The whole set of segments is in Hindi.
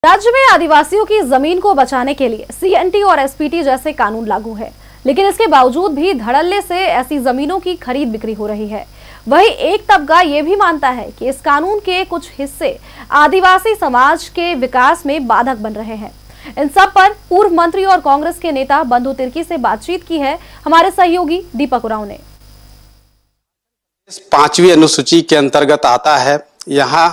राज्य में आदिवासियों की जमीन को बचाने के लिए सीएनटी और एसपीटी जैसे कानून लागू है, लेकिन इसके बावजूद भी धड़ल्ले से ऐसी जमीनों की खरीद बिक्री हो रही है। वहीं एक तबका ये भी मानता है कि इस कानून के कुछ हिस्से आदिवासी समाज के विकास में बाधक बन रहे हैं। इन सब पर पूर्व मंत्री और कांग्रेस के नेता बंधु तिर्की से बातचीत की है हमारे सहयोगी दीपक उरांव ने। इस 5वीं अनुसूची के अंतर्गत आता है। यहाँ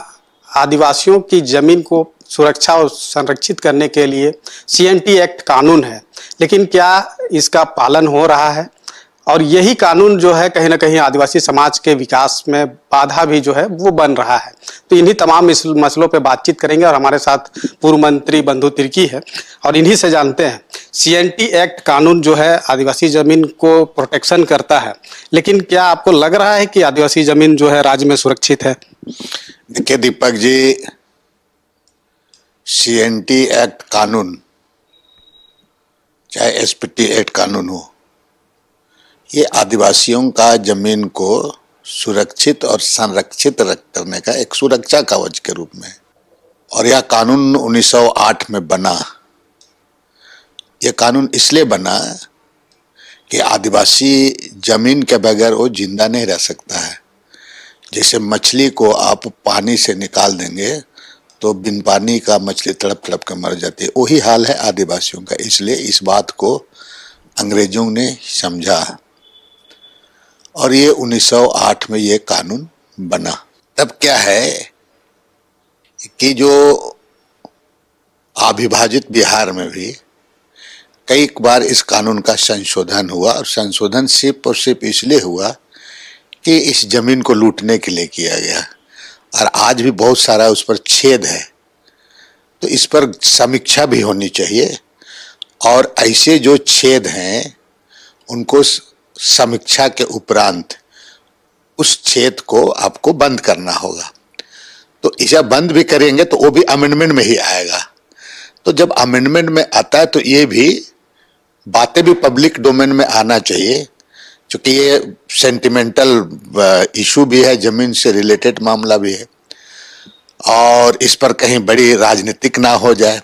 आदिवासियों की जमीन को सुरक्षा और संरक्षित करने के लिए सीएनटी एक्ट कानून है, लेकिन क्या इसका पालन हो रहा है? और यही कानून जो है कहीं ना कहीं आदिवासी समाज के विकास में बाधा भी जो है वो बन रहा है। तो इन्हीं तमाम इस मसलों पे बातचीत करेंगे और हमारे साथ पूर्व मंत्री बंधु तिर्की है और इन्हीं से जानते हैं। सीएनटी एक्ट कानून जो है आदिवासी जमीन को प्रोटेक्शन करता है, लेकिन क्या आपको लग रहा है कि आदिवासी जमीन जो है राज्य में सुरक्षित है? देखिए दीपक जी, सीएनटी एक्ट कानून चाहे एसपीटी एक्ट कानून हो, ये आदिवासियों का जमीन को सुरक्षित और संरक्षित करने का एक सुरक्षा कवच के रूप में, और यह कानून 1908 में बना। यह कानून इसलिए बना कि आदिवासी जमीन के बगैर वो जिंदा नहीं रह सकता है। जैसे मछली को आप पानी से निकाल देंगे तो बिन पानी का मछली तड़प तड़प कर मर जाती है, वही हाल है आदिवासियों का। इसलिए इस बात को अंग्रेजों ने समझा और ये 1908 में ये कानून बना। तब क्या है कि जो अविभाजित बिहार में भी कई बार इस कानून का संशोधन हुआ, और संशोधन सिर्फ और सिर्फ इसलिए हुआ कि इस जमीन को लूटने के लिए किया गया, और आज भी बहुत सारा उस पर छेद है। तो इस पर समीक्षा भी होनी चाहिए, और ऐसे जो छेद हैं उनको समीक्षा के उपरांत उस छेद को आपको बंद करना होगा। तो इसे बंद भी करेंगे तो वो भी अमेंडमेंट में ही आएगा। तो जब अमेंडमेंट में आता है तो ये भी बातें भी पब्लिक डोमेन में आना चाहिए, क्योंकि ये सेंटिमेंटल इशू भी है, जमीन से रिलेटेड मामला भी है, और इस पर कहीं बड़ी राजनीतिक ना हो जाए।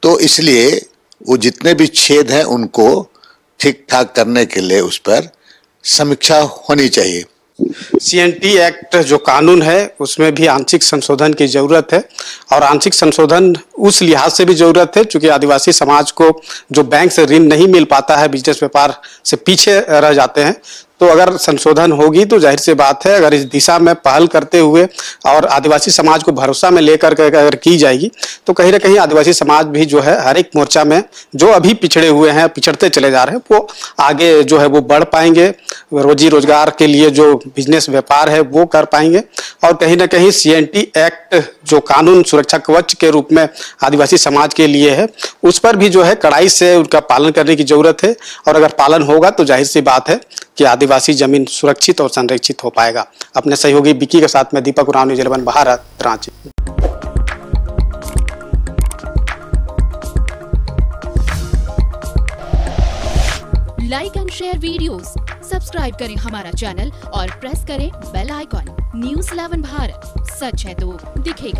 तो इसलिए वो जितने भी छेद हैं उनको ठीक ठाक करने के लिए उस पर समीक्षा होनी चाहिए। सीएनटी एक्ट जो कानून है उसमें भी आंशिक संशोधन की जरूरत है, और आंशिक संशोधन उस लिहाज से भी जरूरत है क्योंकि आदिवासी समाज को जो बैंक से ऋण नहीं मिल पाता है, बिजनेस व्यापार से पीछे रह जाते हैं। तो अगर संशोधन होगी तो जाहिर सी बात है, अगर इस दिशा में पहल करते हुए और आदिवासी समाज को भरोसा में लेकर अगर की जाएगी तो कहीं ना कहीं आदिवासी समाज भी जो है हर एक मोर्चा में जो अभी पिछड़े हुए हैं, पिछड़ते चले जा रहे हैं, वो आगे जो है वो बढ़ पाएंगे। रोजी रोजगार के लिए जो बिजनेस व्यापार है वो कर पाएंगे, और कहीं ना कहीं सीएनटी एक्ट जो कानून सुरक्षा कवच के रूप में आदिवासी समाज के लिए है उस पर भी जो है कड़ाई से उनका पालन करने की जरूरत है। और अगर पालन होगा तो जाहिर सी बात है कि आदिवासी जमीन सुरक्षित और संरक्षित हो पाएगा। अपने सहयोगी बिक्की के साथ में Deepak Oraon, news 11 Bharat, Ranchi. Like and share videos, subscribe करें हमारा चैनल और प्रेस करें बेल आइकॉन। न्यूज़ 11 भारत, सच है तो दिखेगा।